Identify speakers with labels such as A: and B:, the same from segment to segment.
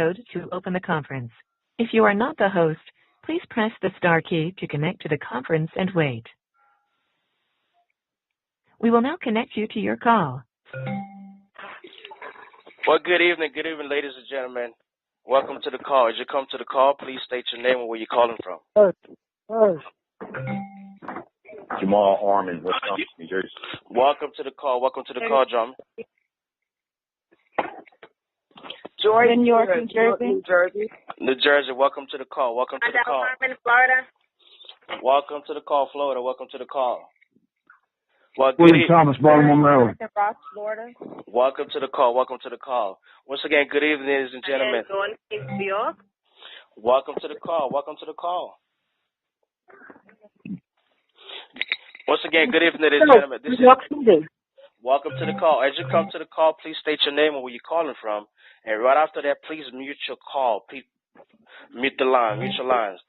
A: code to open the conference. If you are not the host, please press the star key to connect to the conference and wait. We will now connect you to your call.
B: Well, good evening, ladies and gentlemen. Welcome to the call. As you come to the call, please state your name and where you're calling from.
C: Jamal Armin, West Palm, New Jersey.
B: Welcome to the call. Welcome to the call, John.
D: Jordan, York, New Jersey.
B: New Jersey, welcome to the call. Welcome to the call.
D: I'm in Florida.
B: Welcome to the call, Florida. Welcome to the call. Well,
E: William Thomas, Baltimore, Maryland.
D: Florida.
B: Welcome to the call. Welcome to the call. Once again, good evening, ladies and gentlemen.
D: New York.
B: Welcome to the call. Welcome to the call. Once again, good evening, ladies and gentlemen. Welcome to the call. As you come to the call, please state your name and where you're calling from. And right after that, please mute your call. Please mute the line. Mute your lines.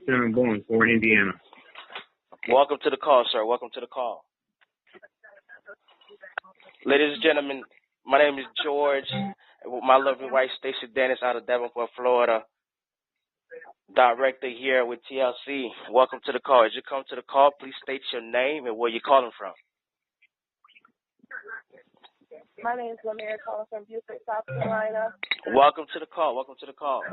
E: Cinnamon Bowling, Fort Indiana.
B: Welcome to the call, sir. Welcome to the call. Ladies and gentlemen, my name is George, with my lovely wife, Stacey Dennis, out of Davenport, Florida. Director here with TLC. Welcome to the call. As you come to the call, please state your name and where you're calling from.
D: My name is Lamar calling from Beaufort, South Carolina.
B: Welcome to the call. Welcome to the call.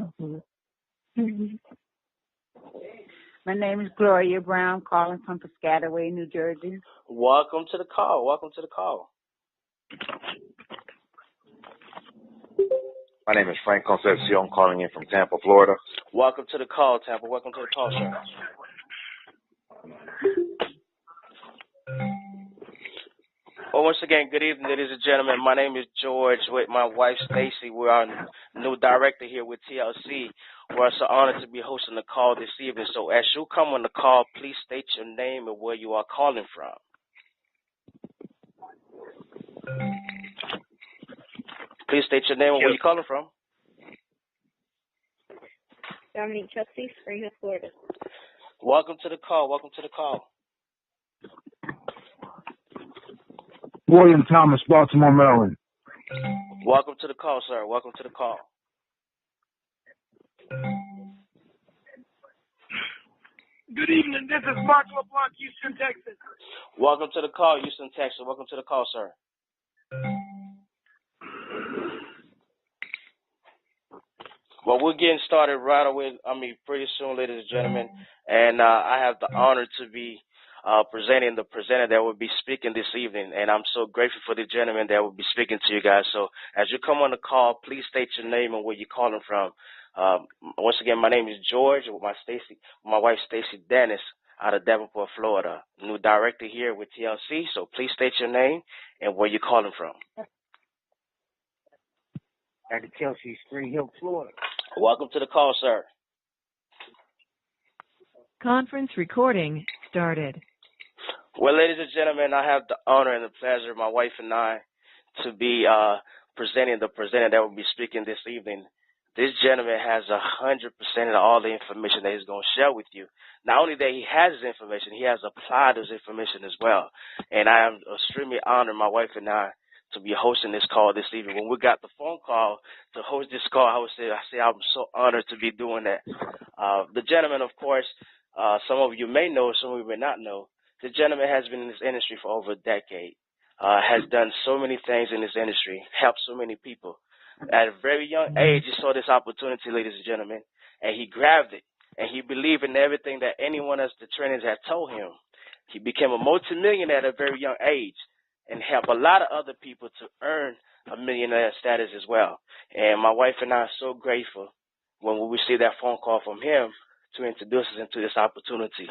F: My name is Gloria Brown, calling from Piscataway, New Jersey.
B: Welcome to the call. Welcome to the call.
C: My name is Frank Concepcion, calling in from Tampa, Florida.
B: Welcome to the call, Tampa. Welcome to the call, sir. Well, once again, good evening, ladies and gentlemen. My name is George with my wife, Stacey. We're our new director here with TLC. We're so honored to be hosting the call this evening. So as you come on the call, please state your name and where you are calling from. Please state your name and where you're calling from.
D: Dominique Chelsea, Spring Hill, Florida.
B: Welcome to the call. Welcome to the call.
E: William Thomas, Baltimore, Maryland.
B: Welcome to the call, sir. Welcome to the call.
G: Good evening. This is Mark LeBlanc, Houston, Texas.
B: Welcome to the call, Houston, Texas. Welcome to the call, sir. Well, we're getting started right away. Pretty soon, ladies and gentlemen. And I have the honor to be presenting the presenter that will be speaking this evening. And I'm so grateful for the gentleman that will be speaking to you guys. So as you come on the call, please state your name and where you're calling from. Once again, my name is George with my wife, Stacey Dennis, out of Davenport, Florida. New director here with TLC. So please state your name and where you're calling from.
F: Dr. Chelsea, Spring Hill, Florida.
B: Welcome to the call, sir.
A: Conference recording started.
B: Well, ladies and gentlemen, I have the honor and the pleasure, my wife and I, to be presenting the presenter that will be speaking this evening. This gentleman has 100% of all the information that he's going to share with you. Not only that he has this information, he has applied this information as well. And I am extremely honored, my wife and I, to be hosting this call this evening. When we got the phone call to host this call, I say I'm so honored to be doing that. The gentleman, of course, some of you may know, some of you may not know, the gentleman has been in this industry for over a decade, has done so many things in this industry, helped so many people. At a very young age, he saw this opportunity, ladies and gentlemen, and he grabbed it. And he believed in everything that anyone else, the trainers, had told him. He became a multimillionaire at a very young age and helped a lot of other people to earn a millionaire status as well. And my wife and I are so grateful when we received that phone call from him to introduce us into this opportunity.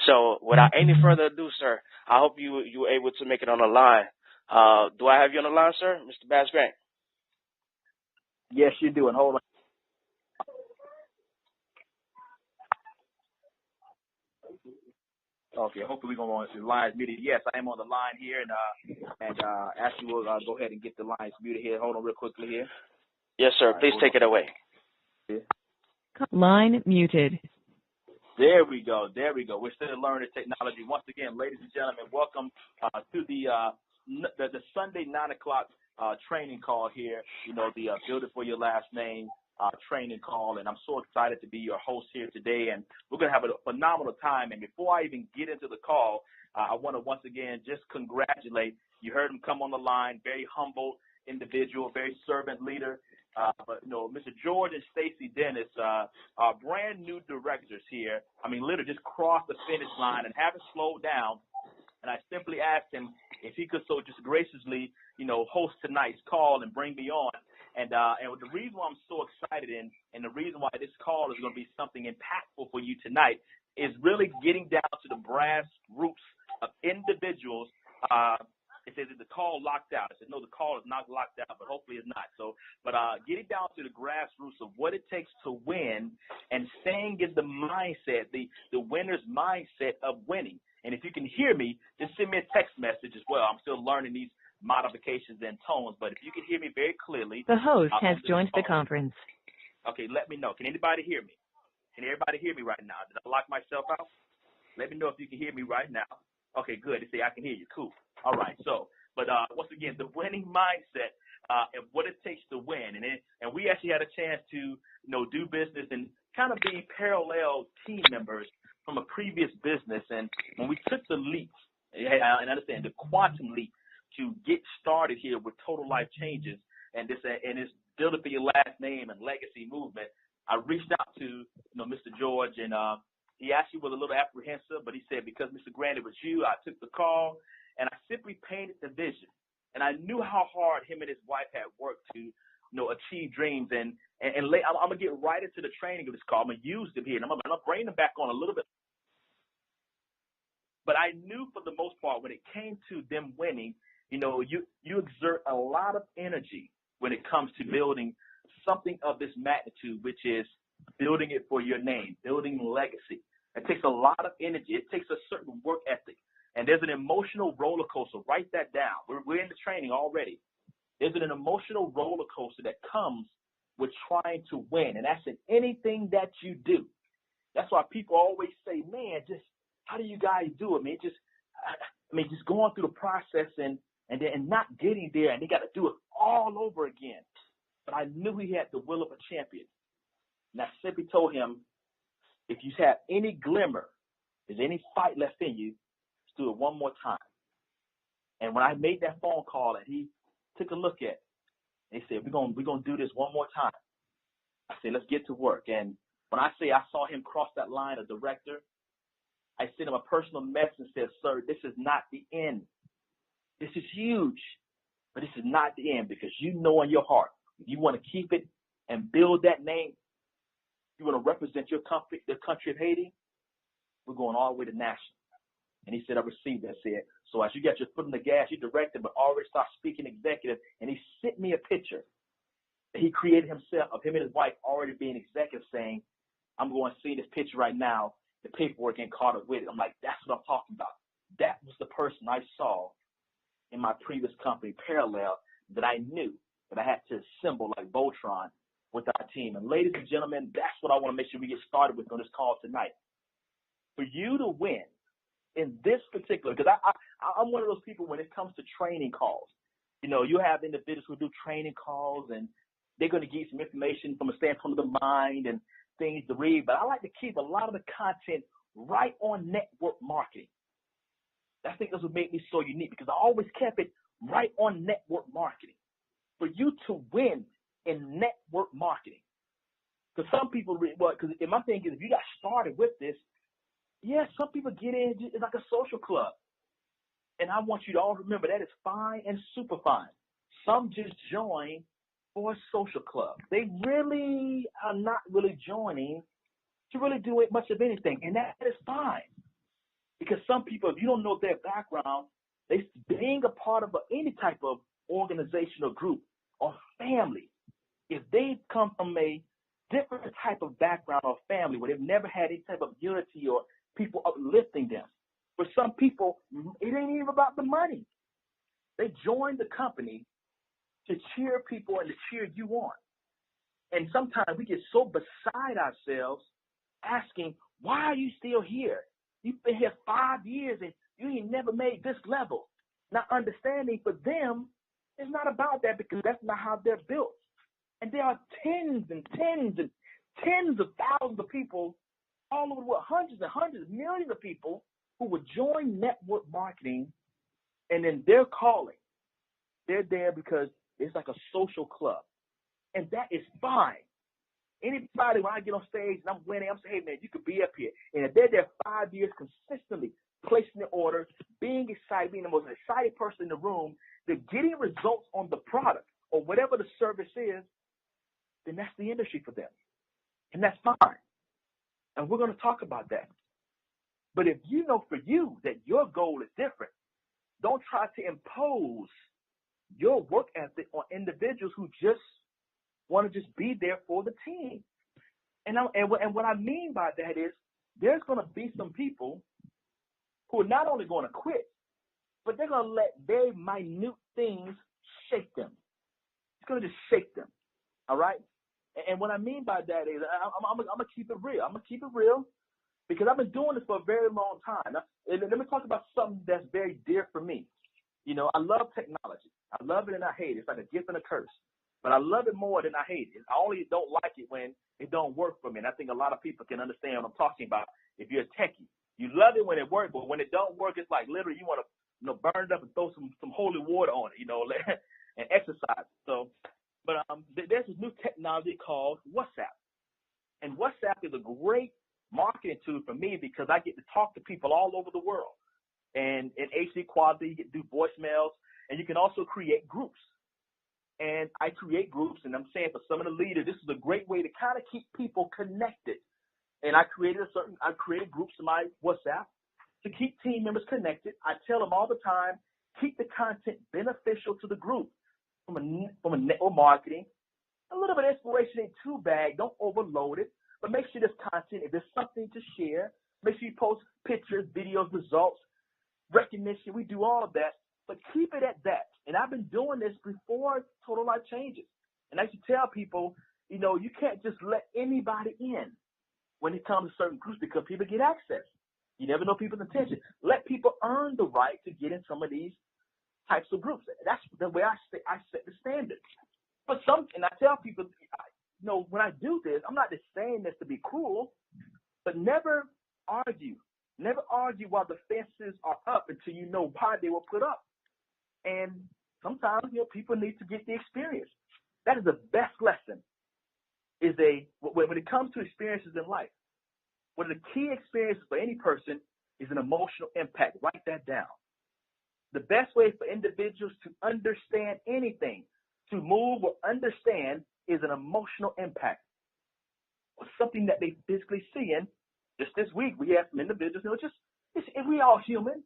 B: So without any further ado, sir, I hope you were able to make it on the line. Do I have you on the line, sir, Mr. Bass Grant?
H: Yes, you do. And hold on. Okay, hopefully we're going to the lines muted. Yes, I am on the line here, and actually we'll go ahead and get the lines muted here. Hold on real quickly here.
B: Yes, sir. Please take it away.
A: Line muted.
H: There we go. There we go. We're still learning technology. Once again, ladies and gentlemen, welcome to the Sunday 9 o'clock training call here, the Build It For Your Last Name training call, and I'm so excited to be your host here today, and we're going to have a phenomenal time. And before I even get into the call, I want to once again just congratulate. You heard him come on the line, very humble individual, very servant leader. But Mr. George and Stacy Dennis, are brand new directors here. I mean, literally just crossed the finish line and haven't slowed down. And I simply asked him if he could so just graciously, host tonight's call and bring me on. And the reason why I'm so excited and the reason why this call is going to be something impactful for you tonight is really getting down to the brass roots of individuals. It says, is the call locked out? I said, no, the call is not locked out, but hopefully it's not. But getting down to the grassroots of what it takes to win and staying in the mindset, the winner's mindset of winning. And if you can hear me, just send me a text message as well. I'm still learning these modifications and tones, but if you can hear me very clearly.
A: The host has joined the conference.
H: Okay, let me know. Can anybody hear me? Can everybody hear me right now? Did I lock myself out? Let me know if you can hear me right now. Okay, good. They say I can hear you. Cool. All right. But once again, the winning mindset and what it takes to win. And we actually had a chance to, do business and kind of be parallel team members from a previous business. And when we took the leap, and understand the quantum leap to get started here with Total Life Changes and this Build It For Your Last Name and legacy movement, I reached out to, Mr. George, and he actually was a little apprehensive, but he said, because Mr. Grant, it was you, I took the call, and I simply painted the vision. And I knew how hard him and his wife had worked to, achieve dreams. And I'm going to get right into the training of this call. I'm going to use them here, and I'm going to bring them back on a little bit. But I knew for the most part when it came to them winning, you exert a lot of energy when it comes to building something of this magnitude, which is building it for your name, building legacy. It takes a lot of energy. It takes a certain work ethic. And there's an emotional roller coaster. Write that down. We're in the training already. There's an emotional roller coaster that comes with trying to win. And that's in anything that you do. That's why people always say, man, just how do you guys do it, man? Just going through the process and not getting there, and they got to do it all over again. But I knew he had the will of a champion. And I simply told him, if you have any glimmer, there's any fight left in you, let's do it one more time. And when I made that phone call and he took a look at it, they said, we're gonna do this one more time. I said, let's get to work. And when I say I saw him cross that line, a director, I sent him a personal message and said, sir, this is not the end. This is huge, but this is not the end, because you know in your heart, if you want to keep it and build that name, you want to represent your country, the country of Haiti, we're going all the way to national. And he said, I received that. I said, so as you got your foot in the gas, you directed, but already start speaking executive. And he sent me a picture that he created himself of him and his wife already being executive, saying, I'm going to see this picture right now. The paperwork ain't caught up with it. I'm like, that's what I'm talking about. That was the person I saw in my previous company, Parallel, that I knew that I had to assemble like Voltron with our team. And ladies and gentlemen, that's what I want to make sure we get started with on this call tonight. For you to win in this particular, because I'm one of those people when it comes to training calls, you have individuals who do training calls and they're going to give some information from a standpoint of the mind and things to read, but I like to keep a lot of the content right on network marketing. I think that's what made me so unique, because I always kept it right on network marketing. For you to win in network marketing, because some people, because my thing is, if you got started with this, some people get in, it's like a social club. And I want you to all remember that is fine and super fine. Some just join for a social club. They really are not really joining to really do much of anything, and that is fine. Because some people, if you don't know their background, being a part of any type of organization or group or family, if they come from a different type of background or family where they've never had any type of unity or people uplifting them, for some people, it ain't even about the money. They join the company to cheer people and to cheer you on. And sometimes we get so beside ourselves asking, why are you still here? You've been here 5 years and you ain't never made this level. Not understanding for them, It's not about that because that's not how they're built. And there are tens and tens and tens of thousands of people all over the world, hundreds and hundreds, millions of people who would join network marketing, and then they're calling. They're there because it's like a social club. And that is fine. Anybody, when I get on stage and I'm winning, I'm saying, hey, man, you could be up here. And if they're there 5 years consistently, placing the order, being excited, being the most excited person in the room, they're getting results on the product or whatever the service is, then that's the industry for them. And that's fine. And we're going to talk about that. But if you know for you that your goal is different, don't try to impose your work ethic on individuals who just want to just be there for the team. And what I mean by that is there's going to be some people who are not only going to quit, but they're going to let very minute things shake them. It's going to just shake them. All right? And what I mean by that is I'm going to keep it real. I'm going to keep it real because I've been doing this for a very long time. And let me talk about something that's very dear for me. You know, I love technology. I love it and I hate it. It's like a gift and a curse. But I love it more than I hate it. I only don't like it when it don't work for me. And I think a lot of people can understand what I'm talking about if you're a techie. You love it when it works, but when it don't work, it's like literally you want to burn it up and throw some holy water on it, and exercise. So, but there's this new technology called WhatsApp. And WhatsApp is a great marketing tool for me because I get to talk to people all over the world. And in HD quality, you get to do voicemails, and you can also create groups. And I create groups, and I'm saying for some of the leaders, this is a great way to kind of keep people connected. And I created groups in my WhatsApp to keep team members connected. I tell them all the time, keep the content beneficial to the group from a network marketing. A little bit of inspiration ain't too bad. Don't overload it, but make sure there's content. If there's something to share, make sure you post pictures, videos, results, recognition. We do all of that, but keep it at that. And I've been doing this before Total Life Changes. And I should tell people, you can't just let anybody in when it comes to certain groups because people get access. You never know people's intention. Let people earn the right to get in some of these types of groups. That's the way I set the standard. But and I tell people, when I do this, I'm not just saying this to be cruel, but never argue. Never argue while the fences are up until you know why they were put up. And sometimes, people need to get the experience. That is the best lesson. When it comes to experiences in life, one of the key experiences for any person is an emotional impact. Write that down. The best way for individuals to understand anything, to move or understand, is an emotional impact. Or something that they physically see. And just this week, we had some individuals, we all human,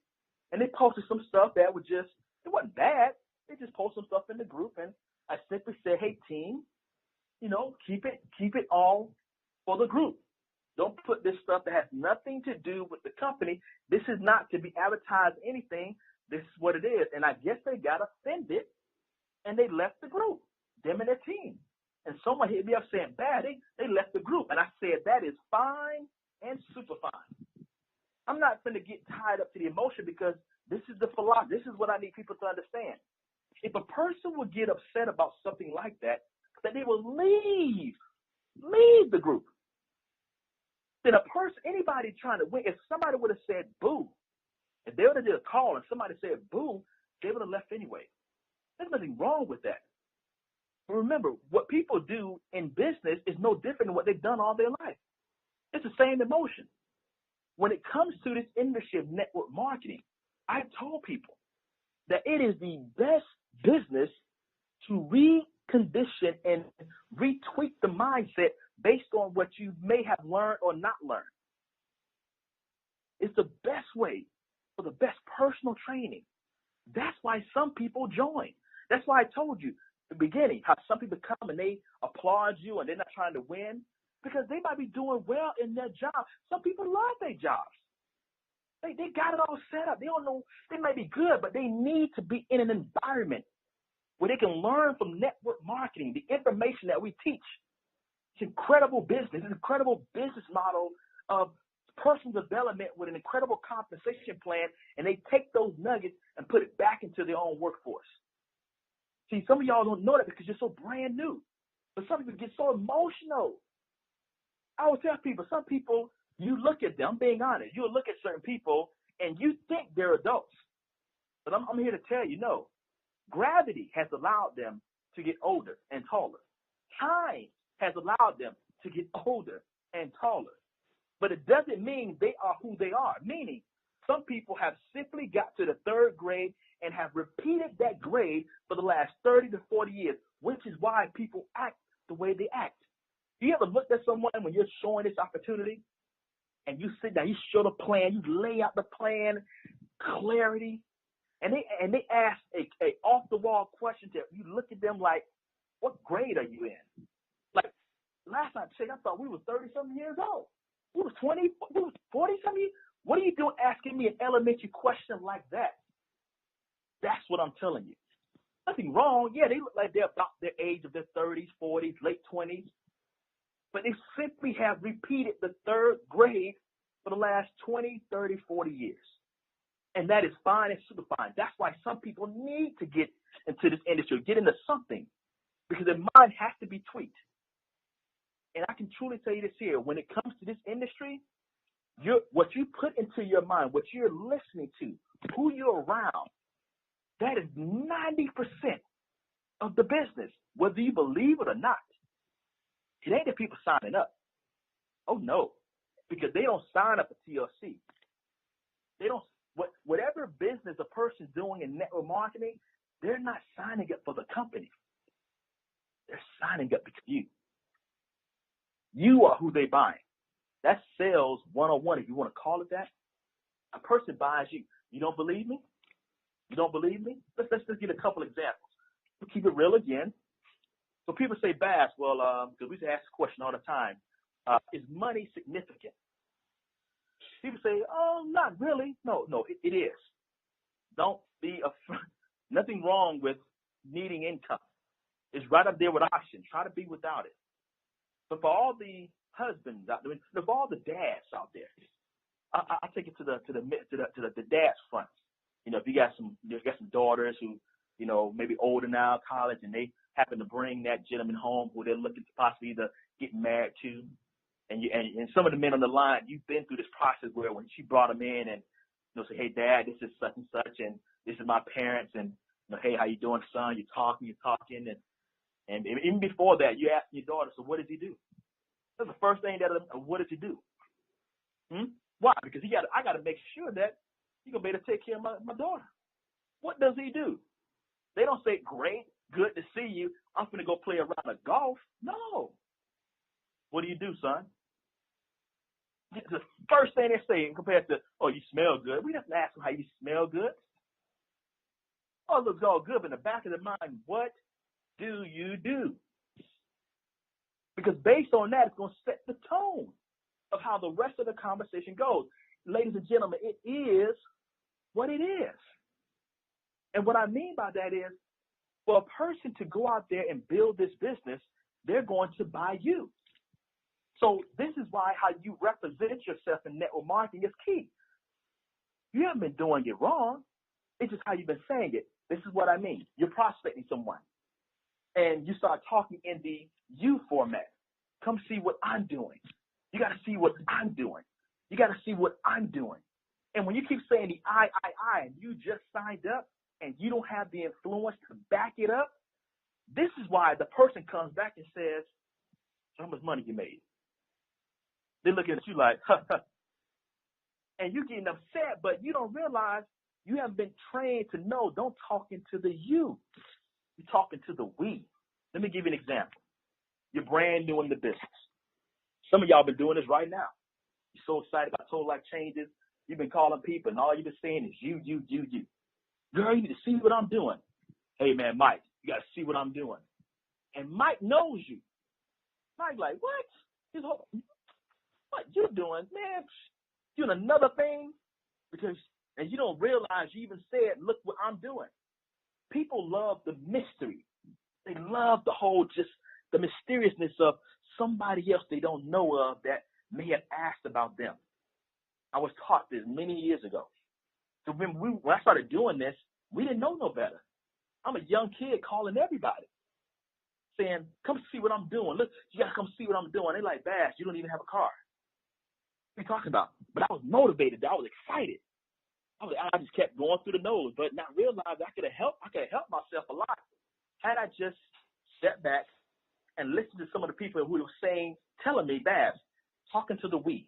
H: and they posted some stuff that it wasn't bad. They just posted some stuff in the group, and I simply said, hey, team, keep it all for the group. Don't put this stuff that has nothing to do with the company. This is not to be advertised anything. This is what it is. And I guess they got offended, and they left the group, them and their team. And someone hit me up saying, bad, they left the group. And I said, that is fine and super fine. I'm not going to get tied up to the emotion because this is the philosophy. This is what I need people to understand. If a person would get upset about something like that, that they will leave the group. Then anybody trying to win, if somebody would have said boo, if they would have did a call and somebody said boo, they would have left anyway. There's nothing wrong with that. But remember, what people do in business is no different than what they've done all their life. It's the same emotion. When it comes to this industry of network marketing, I told people that it is the best business to recondition and retweak the mindset based on what you may have learned or not learned. It's the best way for the best personal training. That's why some people join. That's why I told you at the beginning how some people come and they applaud you and they're not trying to win because they might be doing well in their job. Some people love their jobs. They got it all set up. They don't know, they may be good, but they need to be in an environment where they can learn from network marketing, the information that we teach. It's incredible business, an incredible business model of personal development with an incredible compensation plan, and they take those nuggets and put it back into their own workforce. See, some of y'all don't know that because you're so brand new. But some people get so emotional. I would tell people, some people, you look at them, I'm being honest, you'll look at certain people and you think they're adults. But I'm here to tell you, no. Gravity has allowed them to get older and taller. Time has allowed them to get older and taller. But it doesn't mean they are who they are, meaning some people have simply got to the third grade and have repeated that grade for the last 30 to 40 years, which is why people act the way they act. You ever looked at someone when you're showing this opportunity and you sit down, you show the plan, you lay out the plan, clarity, and they ask a off-the-wall question to you, look at them like, what grade are you in? Like, last time I checked, I thought we were 30-something years old. We was 20, we was 40-something years. What are you doing asking me an elementary question like that? That's what I'm telling you. Nothing wrong. Yeah, they look like they're about their age of their 30s, 40s, late 20s. But they simply have repeated the third grade for the last 20, 30, 40 years. And that is fine and super fine. That's why some people need to get into this industry, get into something, because their mind has to be tweaked. And I can truly tell you this here, when it comes to this industry, what you put into your mind, what you're listening to, who you're around, that is 90% of the business, whether you believe it or not. It ain't the people signing up. Oh, no, because they don't sign up for TLC. They don't. Whatever business a person's doing in network marketing, they're not signing up for the company. They're signing up because you are who they buying. That's sales 101, if you want to call it that. A person buys you. You don't believe me? You don't believe me? Let's just get a couple examples. We'll keep it real again. So people say, Bass, well, because we used to ask this question all the time, is money significant? People say, oh, not really. No, it is. Don't be afraid. Nothing wrong with needing income. It's right up there with options. Try to be without it. But for all the husbands out there, for all the dads out there, I take it to the dad's front. You know, if you got some daughters who, you know, maybe older now, college, and they happen to bring that gentleman home who they're looking to possibly either get married to. And some of the men on the line, you've been through this process where when she brought them in and, you know, say, hey, Dad, this is such and such, and this is my parents, and, you know, hey, how you doing, son? You're talking, and even before that, you ask your daughter, so what does he do? That's the first thing what does he do? Why? Because I got to make sure that he's going to be able to take care of my daughter. What does he do? They don't say, great, good to see you. I'm going to go play around a golf. No. What do you do, son? The first thing they say compared to, oh, you smell good. We don't ask them how you smell good. Oh, it looks all good, but in the back of the mind, what do you do? Because based on that, it's going to set the tone of how the rest of the conversation goes. Ladies and gentlemen, it is what it is. And what I mean by that is, for a person to go out there and build this business, they're going to buy you. So this is why how you represent yourself in network marketing is key. You haven't been doing it wrong. It's just how you've been saying it. This is what I mean. You're prospecting someone, and you start talking in the you format. Come see what I'm doing. You got to see what I'm doing. You got to see what I'm doing. And when you keep saying the I, and you just signed up, and you don't have the influence to back it up, this is why the person comes back and says, how much money you made? They're looking at you like, and you're getting upset, but you don't realize you haven't been trained to know, don't talk into the you. You're talking to the we. Let me give you an example. You're brand new in the business. Some of y'all been doing this right now. You're so excited about Total Life Changes. You've been calling people, and all you've been saying is you. Girl, you need to see what I'm doing. Hey, man, Mike, you got to see what I'm doing. And Mike knows you. Mike like, what? What you doing, man? Doing another thing? And you don't realize you even said, look what I'm doing. People love the mystery. They love the whole just the mysteriousness of somebody else they don't know of that may have asked about them. I was taught this many years ago. So when I started doing this, we didn't know no better. I'm a young kid calling everybody, saying, come see what I'm doing. Look, you got to come see what I'm doing. They're like, Bass, you don't even have a car. What are you talking about? But I was motivated. I was excited. I just kept going through the nose, but not realized I could have helped myself a lot had I just stepped back and listened to some of the people who were telling me, Bass, talking to the we,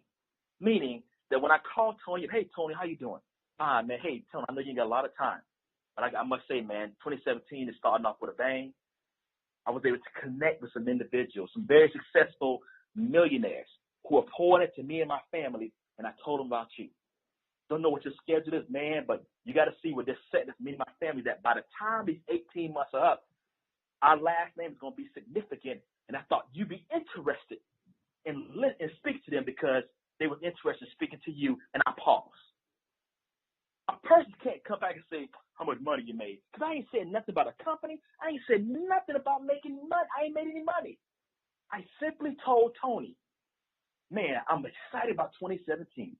H: meaning that when I called Tony, hey, Tony, how you doing? Man, hey, Tony, I know you ain't got a lot of time, but I must say, man, 2017 is starting off with a bang. I was able to connect with some individuals, some very successful millionaires who are pouring into me and my family, and I told them about you. Don't know what your schedule is, man, but you got to see what they're setting for me and my family, that by the time these 18 months are up, our last name is going to be significant, and I thought you'd be interested in speak to them because they were interested in speaking to you, and I paused. A person can't come back and say how much money you made because I ain't said nothing about a company. I ain't said nothing about making money. I ain't made any money. I simply told Tony, man, I'm excited about 2017.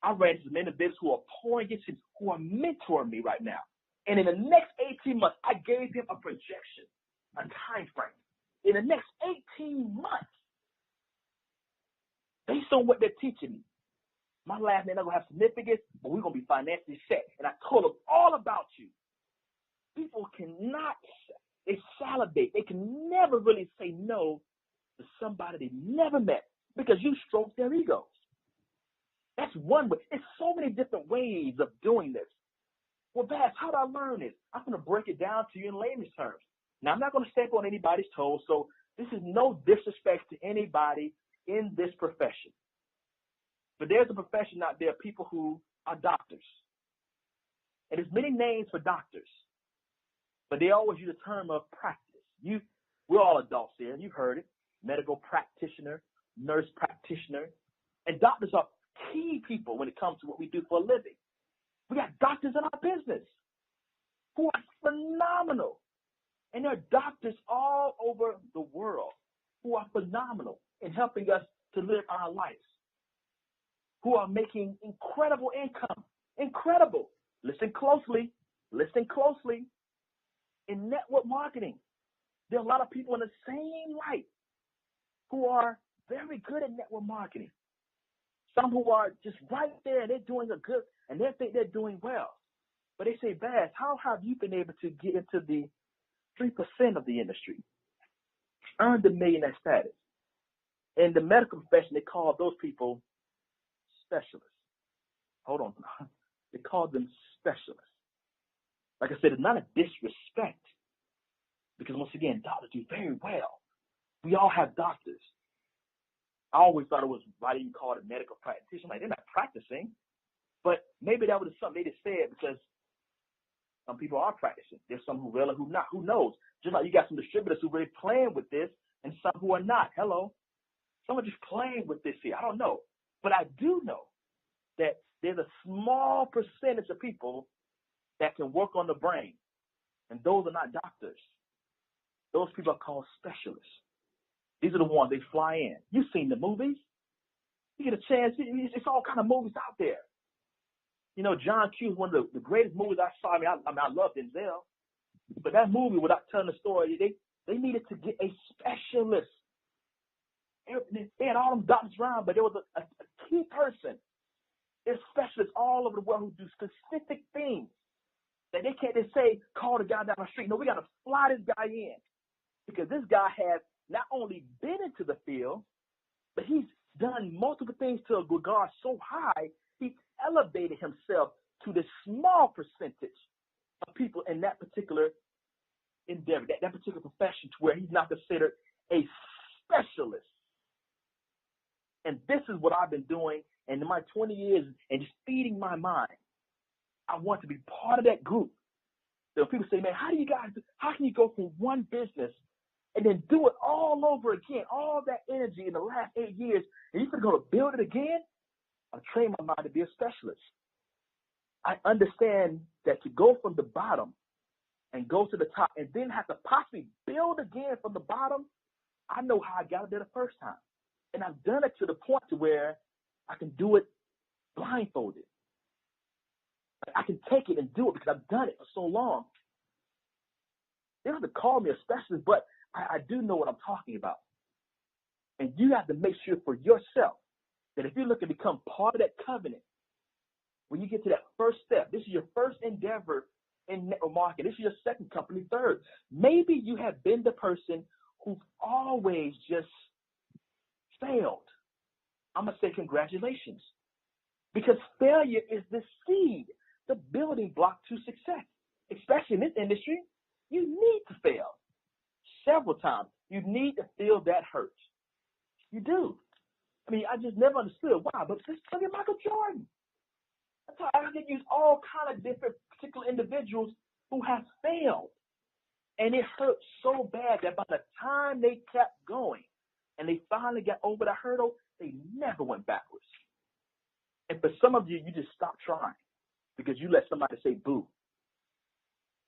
H: I ran into some individuals who are pouring into, who are mentoring me right now. And in the next 18 months, I gave him a projection, a time frame. In the next 18 months, based on what they're teaching me, my last name not going to have significance, but we're going to be financially set. And I told them all about you. People cannot, they salivate. They can never really say no to somebody they never met because you stroke their egos. That's one way. There's so many different ways of doing this. Well, Bass, how do I learn this? I'm going to break it down to you in layman's terms. Now, I'm not going to step on anybody's toes, so this is no disrespect to anybody in this profession. But there's a profession out there, people who are doctors. And there's many names for doctors, but they always use the term of practice. We're all adults here, and you've heard it, medical practitioner, nurse practitioner, and doctors are key people when it comes to what we do for a living. We got doctors in our business who are phenomenal. And there are doctors all over the world who are phenomenal in helping us to live our lives, who are making incredible income. Incredible. Listen closely. Listen closely. In network marketing, there are a lot of people in the same light who are very good at network marketing. Some who are just right there, they're doing a good, and they think they're doing well. But they say, Bass, how have you been able to get into the 3% of the industry, earn the millionaire status? In the medical profession, they call those people specialists. Hold on. They call them specialists. Like I said, it's not a disrespect because, once again, doctors do very well. We all have doctors. I always thought it was right even called a medical practitioner. Like, they're not practicing. But maybe that was something they just said because some people are practicing. There's some who will and who not. Who knows? Just like you got some distributors who are really playing with this and some who are not. Hello. Some are just playing with this here. I don't know. But I do know that there's a small percentage of people that can work on the brain. And those are not doctors. Those people are called specialists. These are the ones they fly in. You've seen the movies. You get a chance. It's all kind of movies out there. You know, John Q is one of the greatest movies I saw. I love Denzel. But that movie, without telling the story, they needed to get a specialist. They had all them doctors around, but there was a key person. There's specialists all over the world who do specific things that they can't just say, call the guy down the street. No, we got to fly this guy in because this guy has not only been into the field, but he's done multiple things to a regard so high, he's elevated himself to the small percentage of people in that particular endeavor, that particular profession, to where he's not considered a specialist. And this is what I've been doing in my 20 years and just feeding my mind. I want to be part of that group. So people say, man, how can you go from one business and then do it all over again, all that energy in the last 8 years, and you're going to build it again? I train my mind to be a specialist. I understand that to go from the bottom and go to the top and then have to possibly build again from the bottom, I know how I got there the first time. And I've done it to the point to where I can do it blindfolded. I can take it and do it because I've done it for so long. They don't have to call me a specialist, but I do know what I'm talking about. And you have to make sure for yourself that if you're looking to become part of that covenant, when you get to that first step, this is your first endeavor in network marketing. This is your second company, third. Maybe you have been the person who's always just failed. I'm going to say congratulations. Because failure is the seed, the building block to success. Especially in this industry, you need to fail several times. You need to feel that hurt. You do. I mean, I just never understood why, but just look at Michael Jordan. That's how I can use all kind of different particular individuals who have failed. And it hurt so bad that by the time they kept going and they finally got over the hurdle, they never went backwards. And for some of you, you just stopped trying because you let somebody say boo.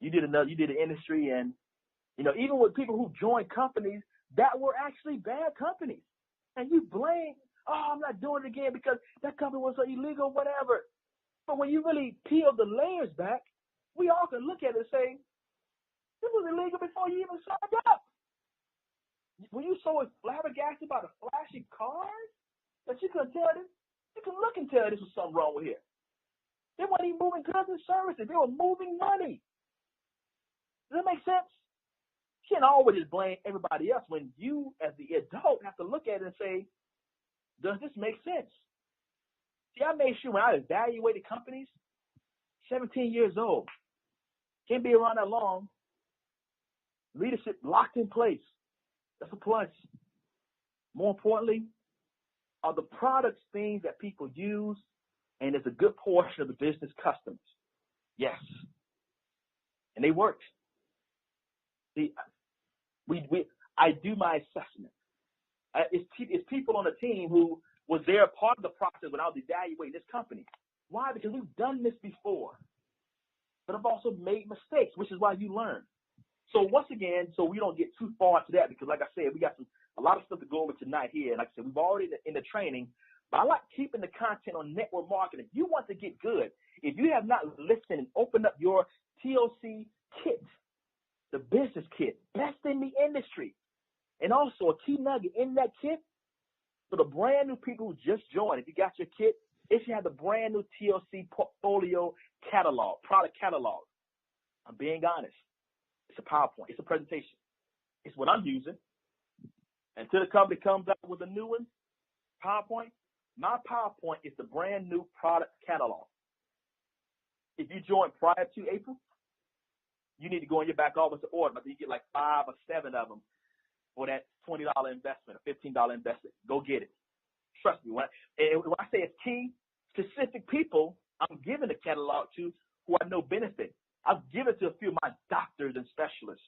H: You did an industry, and even with people who joined companies that were actually bad companies, and you blame, oh, I'm not doing it again because that company was so illegal, whatever. But when you really peel the layers back, we all can look at it and say, this was illegal before you even signed up. When you so flabbergasted by the flashy cars that you couldn't tell this, you can look and tell this was something wrong with here. They weren't even moving goods and services. They were moving money. Does that make sense? You can't always just blame everybody else when you, as the adult, have to look at it and say, does this make sense? See, I made sure when I evaluated companies, 17 years old, can't be around that long, leadership locked in place. That's a plus. More importantly, are the products things that people use, and it's a good portion of the business customers. Yes. And they work. See, I do my assessment. It's people on the team who was there part of the process when I was evaluating this company. Why? Because we've done this before. But I've also made mistakes, which is why you learn. So once again, so we don't get too far into that, because like I said, we got a lot of stuff to go over tonight here. And like I said, we've already in the training, but I like keeping the content on network marketing. If you want to get good, if you have not listened and opened up your TLC kit, the business kit, best in the industry, and also a key nugget in that kit for the brand new people who just joined. If you got your kit, it should have the brand new TLC portfolio catalog, product catalog. I'm being honest. It's a PowerPoint. It's a presentation. It's what I'm using. Until the company comes out with a new one, PowerPoint, my PowerPoint is the brand new product catalog. If you join prior to April, you need to go in your back office to order. But you get like 5 or 7 of them for that $20 investment, a $15 investment. Go get it. Trust me. When I say it's key, specific people I'm giving the catalog to who I know benefit. I've given it to a few of my doctors and specialists.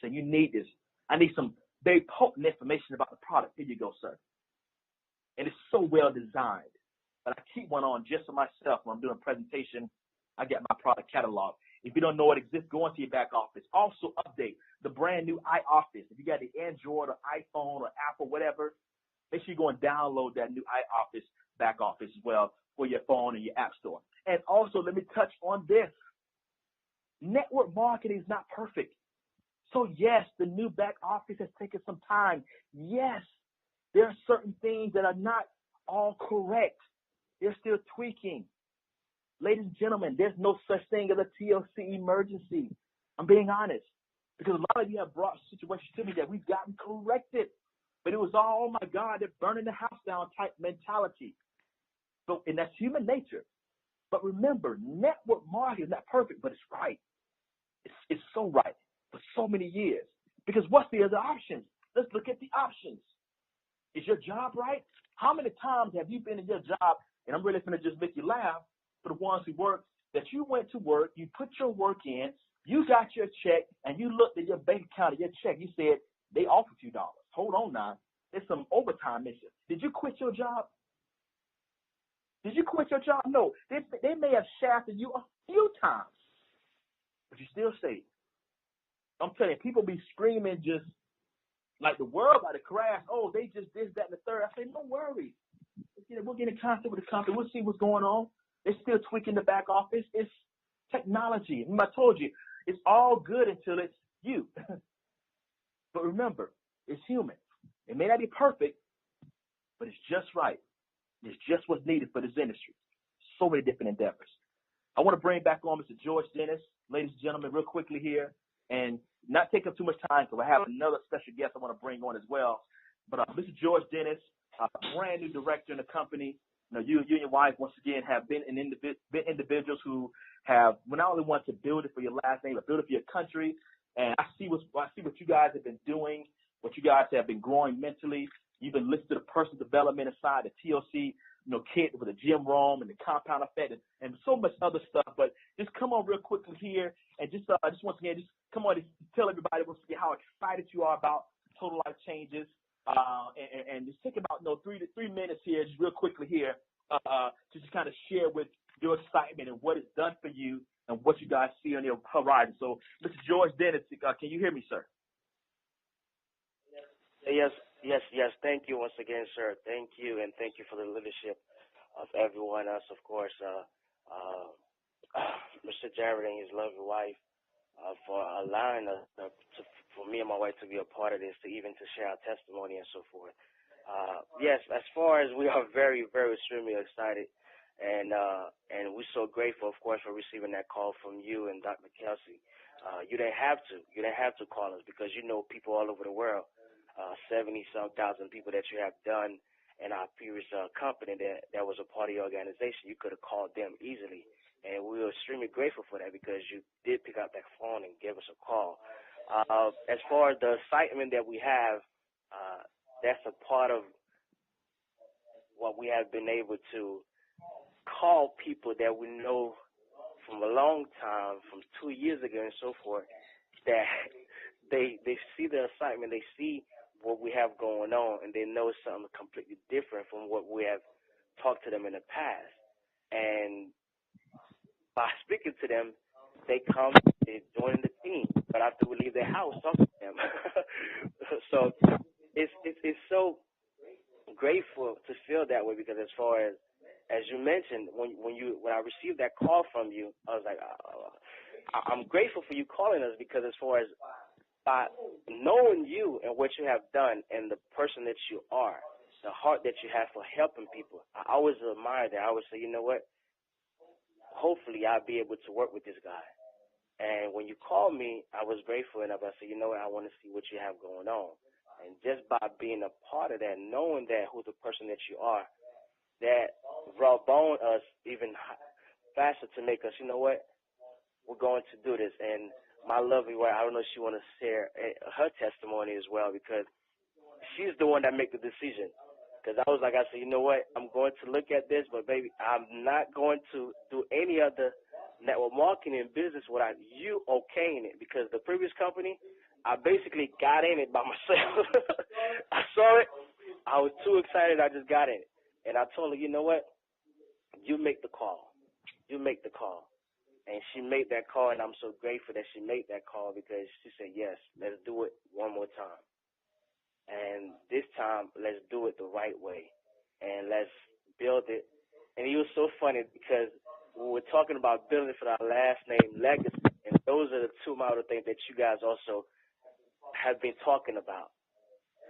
H: Saying, you need this. I need some very potent information about the product. Here you go, sir. And it's so well designed. But I keep one on just for myself when I'm doing a presentation. I get my product catalog. If you don't know it exists, go into your back office. Also update the brand new iOffice. If you got the Android or iPhone or Apple, whatever, make sure you go and download that new iOffice back office as well for your phone and your app store. And also, let me touch on this. Network marketing is not perfect. So yes, the new back office has taken some time. Yes, there are certain things that are not all correct. They're still tweaking. Ladies and gentlemen, there's no such thing as a TLC emergency. I'm being honest. Because a lot of you have brought situations to me that we've gotten corrected. But it was all, oh my God, they're burning the house down type mentality. So, and that's human nature. But remember, network marketing is not perfect, but it's right. It's so right for so many years. Because what's the other options? Let's look at the options. Is your job right? How many times have you been in your job, and I'm really going to just make you laugh, for the ones who work, that you went to work, you put your work in, you got your check, and you looked at your bank account of your check. You said, they offered you $2. Hold on now. There's some overtime missing. Did you quit your job? Did you quit your job? No. They may have shafted you a few times, but you still stayed. I'm telling you, people be screaming just like the world about to crash. Oh, they just this, that, and the third. I say, no worries. We'll get in contact with the company. We'll see what's going on. They're still tweaking the back office. It's technology. I told you, it's all good until it's you. But remember, it's human. It may not be perfect, but it's just right. It's just what's needed for this industry. So many different endeavors. I want to bring back on Mr. George Dennis, ladies and gentlemen, real quickly here, and not take up too much time because I have another special guest I want to bring on as well. But Mr. George Dennis, brand new director in the company. You and your wife, once again, have been individuals who have not only want to build it for your last name, but build it for your country. And I see what you guys have been doing, what you guys have been growing mentally. You've been listening to the personal development inside the TLC, kit with the Jim Rome and the compound effect and so much other stuff. But just come on real quickly here and just once again, just come on and tell everybody once again how excited you are about Total Life Changes. And just take about 3 minutes here, just real quickly here, to just kind of share with your excitement and what it's done for you and what you guys see on your horizon. So, Mr. George Dennis, can you hear me, sir?
B: Yes. Thank you once again, sir. Thank you, and thank you for the leadership of everyone else, of course. Mr. Jared and his lovely wife for allowing us for me and my wife to be a part of this, to share our testimony and so forth. Yes, as far as we are very, very extremely excited, and we're so grateful, of course, for receiving that call from you and Dr. Kelsey. You didn't have to call us because you know people all over the world. 70-some thousand people that you have done in our previous company that was a part of your organization. You could have called them easily, and we were extremely grateful for that because you did pick up that phone and give us a call. As far as the excitement that we have, that's a part of what we have been able to call people that we know from a long time, from 2 years ago and so forth, that they see the excitement, they see what we have going on, and they know it's something completely different from what we have talked to them in the past. And by speaking to them, they come, they join the team, but after we leave their house, talk to them. So it's so grateful to feel that way because as far as you mentioned, when I received that call from you, I was like, I'm grateful for you calling us because as far as by knowing you and what you have done and the person that you are, the heart that you have for helping people, I always admire that. I always say, you know what, hopefully I'll be able to work with this guy. And when you called me, I was grateful enough. I said, you know what, I want to see what you have going on. And just by being a part of that, knowing that who the person that you are, that raw-bone us even faster to make us, you know what, we're going to do this. And my lovely wife, I don't know if she want to share her testimony as well because she's the one that make the decision. Because I was like, I said, you know what, I'm going to look at this, but baby, I'm not going to do any other network marketing business without you okaying it because the previous company, I basically got in it by myself. I saw it. I was too excited. I just got in it. And I told her, you know what, you make the call. You make the call. And she made that call, and I'm so grateful that she made that call because she said, yes, let's do it one more time. And this time, let's do it the right way, and let's build it. And it was so funny because we were talking about building for our last name legacy, and those are the two model things that you guys also have been talking about.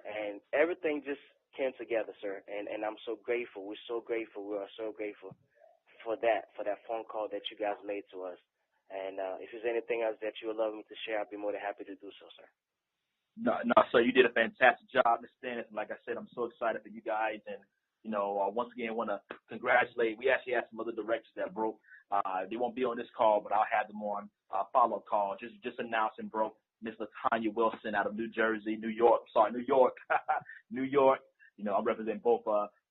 B: And everything just came together, sir, and I'm so grateful. We're so grateful. We are so grateful for that phone call that you guys made to us. And if there's anything else that you would love me to share, I'd be more than happy to do so, sir.
H: No, sir, you did a fantastic job, Mr. Dennis. And like I said, I'm so excited for you guys. And, once again, I want to congratulate. We actually had some other directors that broke. They won't be on this call, but I'll have them on follow-up call. Just announcing broke Miss LaTanya Wilson out of New York. New York. I'm representing both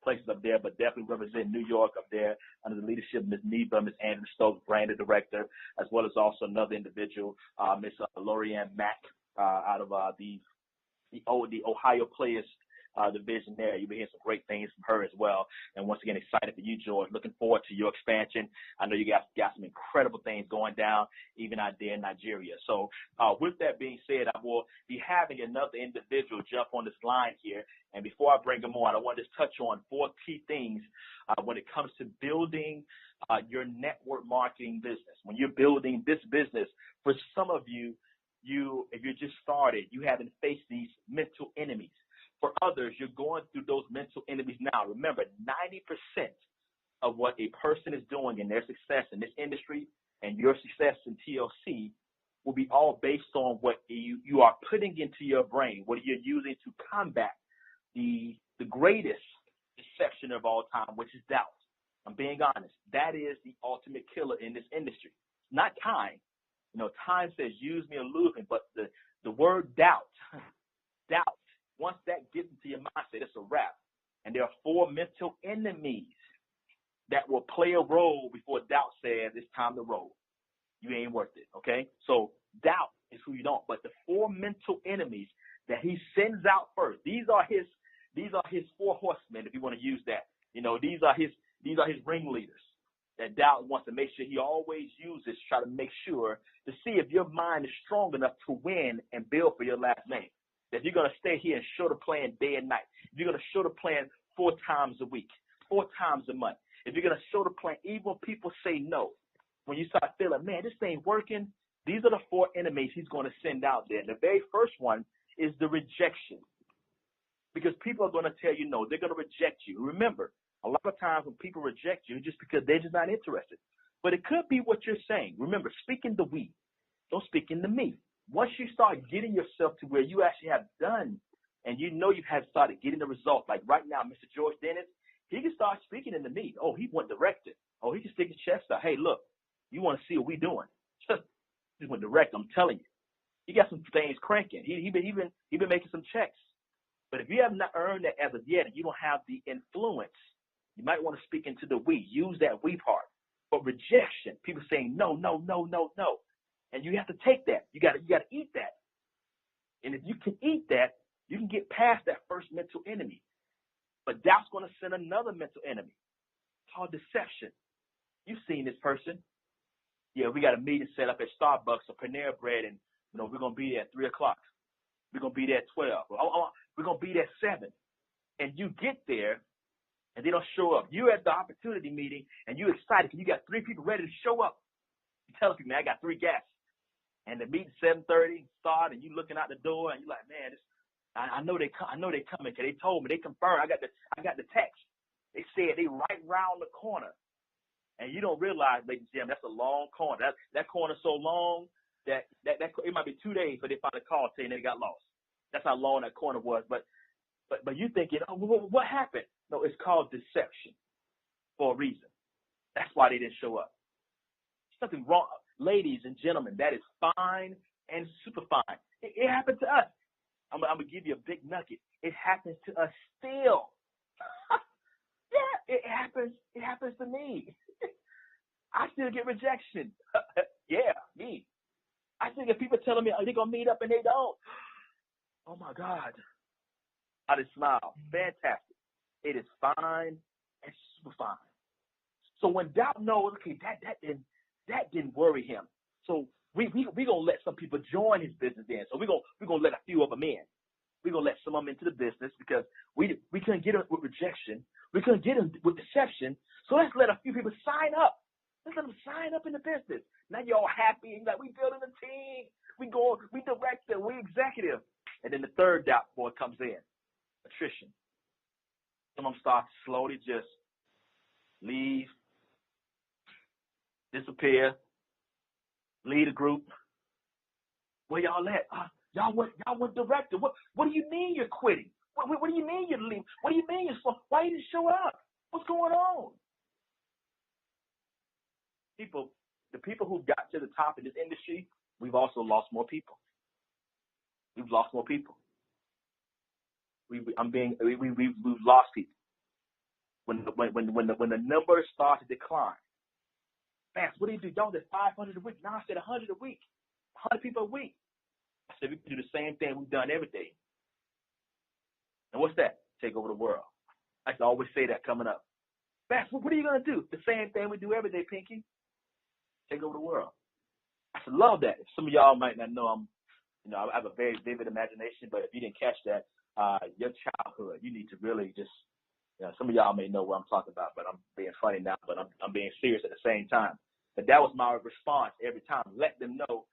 H: places up there, but definitely represent New York up there under the leadership of Ms. Neva, Ms. Andrew Stokes, brand director, as well as also another individual, Ms. Lorianne Mack, out of the Ohio Players division there. You'll be hearing some great things from her as well. And once again, excited for you, George. Looking forward to your expansion. I know you got some incredible things going down, even out there in Nigeria. So with that being said, I will be having another individual jump on this line here. And before I bring him on, I want to just touch on 4 key things when it comes to building your network marketing business. When you're building this business, for some of you, if you're just started, you haven't faced these mental enemies. For others, you're going through those mental enemies now. Remember, 90% of what a person is doing in their success in this industry and your success in TLC will be all based on what you are putting into your brain, what you're using to combat the greatest deception of all time, which is doubt. I'm being honest. That is the ultimate killer in this industry. Not time. Time says use me or lose me, but the word doubt, once that gets into your mindset, it's a wrap. And there are 4 mental enemies that will play a role before doubt says it's time to roll. You ain't worth it, okay? So doubt is who you don't. But the 4 mental enemies that he sends out first, these are his 4 horsemen, if you want to use that. These are his ringleaders that doubt wants to make sure he always uses to try to make sure to see if your mind is strong enough to win and build for your last name. That you're going to stay here and show the plan day and night. You're going to show the plan 4 times a week, 4 times a month. If you're going to show the plan, even when people say no, when you start feeling, man, this ain't working, these are the 4 enemies he's going to send out there. The very first one is the rejection. Because people are going to tell you no. They're going to reject you. Remember, a lot of times when people reject you, it's just because they're just not interested. But it could be what you're saying. Remember, speak in the we. Don't speak in the me. Once you start getting yourself to where you actually have done and you have started getting the results, like right now, Mr. George Dennis, he can start speaking in the me. Oh, he went directed. Oh, he can stick his chest out. Hey, look, you want to see what we doing? He went direct. I'm telling you. He got some things cranking. He been making some checks. But if you have not earned that as of yet and you don't have the influence, you might want to speak into the we. Use that we part. But rejection, people saying no, no, no, no, no. And you have to take that. You got to eat that. And if you can eat that, you can get past that first mental enemy. But doubt's going to send another mental enemy called deception. You've seen this person. Yeah, we got a meeting set up at Starbucks or Panera Bread, and we're going to be there at 3 o'clock. We're going to be there at 12. We're going to be there at 7. And you get there, and they don't show up. You're at the opportunity meeting, and you're excited because you got 3 people ready to show up. You tell people, man, I got 3 guests. And the meeting 7:30 start, and you looking out the door, and you're like, man, I know they coming because they told me, they confirmed. I got the text. They said they right round the corner, and you don't realize, ladies and gentlemen, that's a long corner. That corner's so long that it might be 2 days before they finally call saying they got lost. That's how long that corner was. But you thinking, oh, what happened? No, it's called deception for a reason. That's why they didn't show up. There's nothing wrong. Ladies and gentlemen, that is fine and super fine. It happened to us. I'm going to give you a big nugget. It happens to us still. Yeah, it happens. It happens to me. I still get rejection. Yeah, me. I still get people telling me, they're going to meet up and they don't. Oh, my God. I just smile. Fantastic. It is fine and super fine. So when doubt knows, okay, that didn't worry him. So we gonna let some people join his business then. So we're gonna let a few of them in. We're gonna let some of them into the business because we couldn't get them with rejection. We couldn't get them with deception. So let's let a few people sign up. Let's let them sign up in the business. Now you're all happy and like we building a team. We director, we executive. And then the third doubt boy comes in. Attrition. Some of them start to slowly just leave, disappear, lead a group. Where y'all at? Y'all went director. What do you mean you're quitting? What do you mean you're leaving? What do you mean you're slow? Why you didn't show up? What's going on? The people who got to the top of this industry, we've also lost more people. We've lost more people. We've lost people. When the numbers start to decline. Fast, what do you do? Y'all did 500 a week. Now I said 100 a week. 100 people a week. I said we can do the same thing we've done every day. And what's that? Take over the world. I used to always say that coming up. Fast, what are you going to do? The same thing we do every day, Pinky. Take over the world. I should love that. Some of y'all might not know I have a very vivid imagination, but if you didn't catch that, your childhood, you need to really just, some of y'all may know what I'm talking about, but I'm being funny now, but I'm being serious at the same time. But that was my response every time. Let them know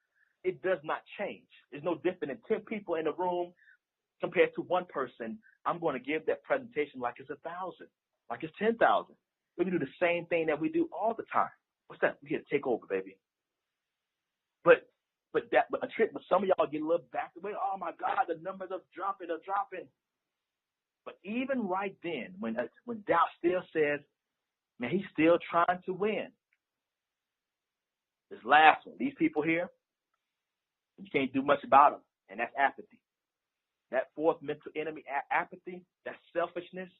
H: it does not change. It's no different than 10 people in a room compared to one person. I'm going to give that presentation like it's 1,000, like it's 10,000. We can do the same thing that we do all the time. What's that? We get to take over, baby. But some of y'all get a little back away. Oh my God, the numbers are dropping. But even right then, when doubt still says, man, he's still trying to win. This last one, these people here, you can't do much about them, and that's apathy. That fourth mental enemy, apathy, that selfishness,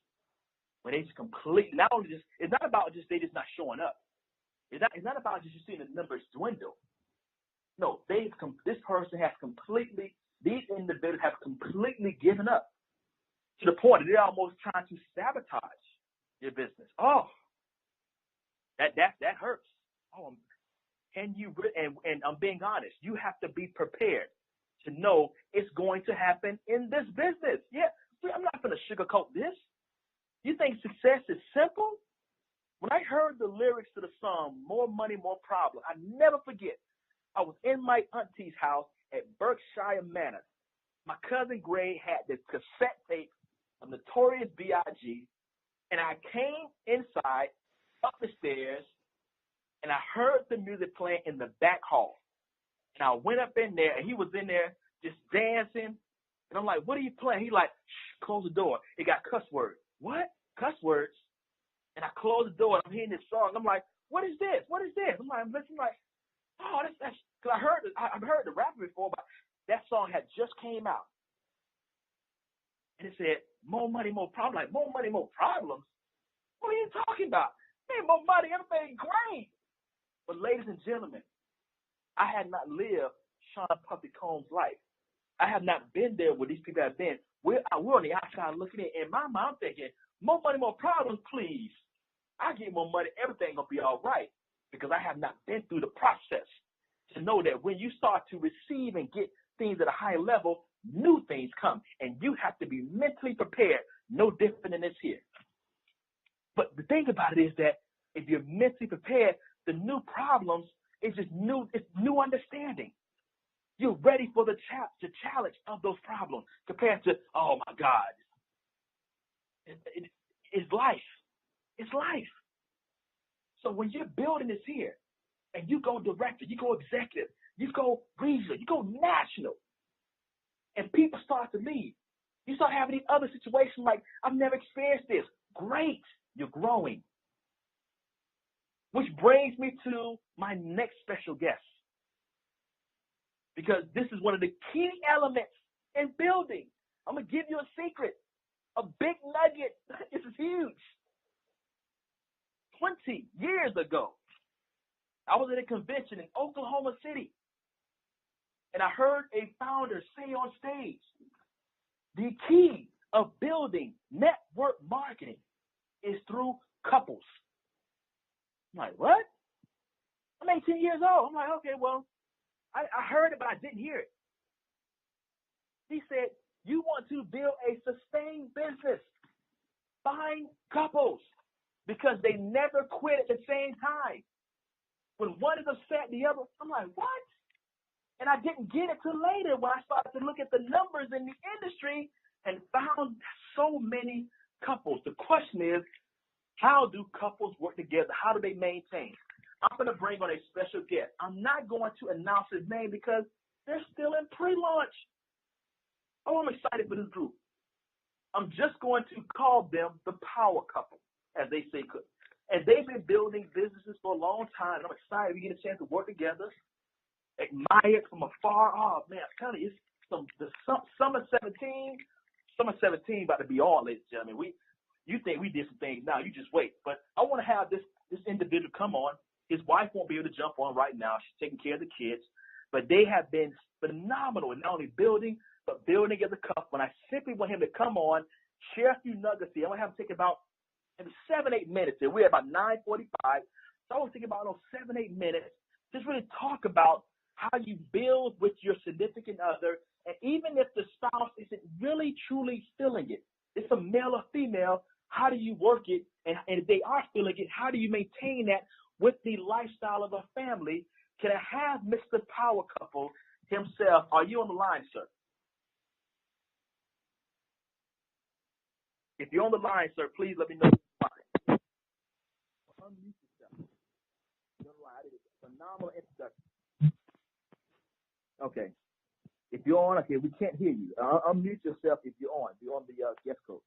H: when they just completely, not only just, it's not about just they just not showing up. It's not about just you seeing the numbers dwindle. No, this person has completely, these individuals have completely given up to the point that they're almost trying to sabotage your business. Oh, that hurts. Oh, and I'm being honest, you have to be prepared to know it's going to happen in this business. Yeah, I'm not going to sugarcoat this. You think success is simple? When I heard the lyrics to the song, More Money, More Problem, I never forget. I was in my auntie's house at Berkshire Manor. My cousin Gray had the cassette tape of Notorious B.I.G., and I came inside, up the stairs, and I heard the music playing in the back hall. And I went up in there, and he was in there just dancing. And I'm like, what are you playing? He's like, shh, close the door. It got cuss words. What? Cuss words? And I closed the door, and I'm hearing this song. I'm like, what is this? What is this? I'm listening like, oh, that's because I've heard the rapper before, but that song had just came out. And it said, more money, more problems. Like, more money, more problems? What are you talking about? Hey, more money, everything great. But ladies and gentlemen, I had not lived Sean Puffy Combs' life. I have not been there where these people have been. We're on the outside looking in. In my mind, I'm thinking, more money, more problems, please. I get more money, everything going to be all right. Because I have not been through the process to know that when you start to receive and get things at a high level, new things come. And you have to be mentally prepared, no different than this here. But the thing about it is that if you're mentally prepared, the new problems is just new, it's new understanding. You're ready for the challenge of those problems compared to, oh my God, it's life. It's life. So when you're building this here, and you go director, you go executive, you go regional, you go national, and people start to leave, you start having these other situations like, I've never experienced this. Great. You're growing. Which brings me to my next special guest. Because this is one of the key elements in building. I'm going to give you a secret, a big nugget. This is huge. 20 years ago, I was at a convention in Oklahoma City, and I heard a founder say on stage, the key of building network marketing is through couples. I'm like, what? I'm 18 years old. I'm like, okay, well, I heard it, but I didn't hear it. He said, you want to build a sustained business. Find couples because they never quit at the same time. When one is upset, the other, I'm like, what? And I didn't get it till later when I started to look at the numbers in the industry and found so many couples. The question is, how do couples work together? How do they maintain? I'm going to bring on a special guest. I'm not going to announce his name because they're still in pre-launch. Oh, I'm excited for this group. I'm just going to call them the power couple, as they say. And they've been building businesses for a long time. I'm excited we get a chance to work together, admire it from afar. Oh, man, I'm telling you, it's summer 17 about to be on, ladies and gentlemen. You think we did some things now, you just wait. But I want to have this individual come on. His wife won't be able to jump on right now. She's taking care of the kids. But they have been phenomenal in not only building, but building as a couple. And I simply want him to come on, share a few nuggets here. I'm going to have him take about maybe 7-8 minutes. And we're about 9:45. So I want to take about 7-8 minutes. Just really talk about how you build with your significant other. And even if the spouse isn't really, truly feeling it, it's a male or female, how do you work it? And if they are feeling it, how do you maintain that with the lifestyle of a family? Can I have Mr. Power Couple himself. Are you on the line, sir? If you're on the line, sir, please let me know. Unmute yourself. You're on the line. I did a phenomenal introduction. Okay. If you're on, okay, we can't hear you. Unmute yourself if you're on. You're on the guest code.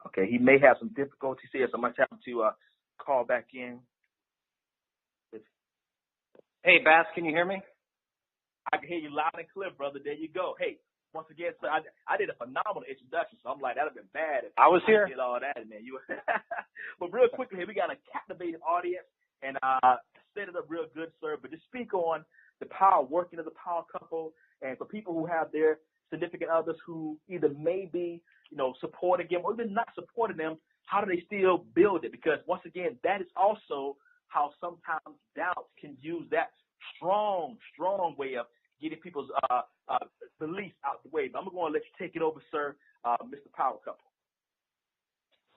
H: Okay, he may have some difficulties here, so I might have to call back in.
I: Hey, Bass, can you hear me?
H: I can hear you loud and clear, brother. There you go. Hey, once again, sir, I did a phenomenal introduction, so I'm like, that would have been bad if
I: I was here.
H: did all that, man. But real quickly here, we got a captivating audience, and set it up real good, sir. But just speak on the power, working as a power couple, and for people who have their significant others who either may be, supporting them or even not supporting them, how do they still build it? Because once again, that is also how sometimes doubt can use that strong way of getting people's beliefs out the way. But I'm going to let you take it over, sir, Mr. Power Couple.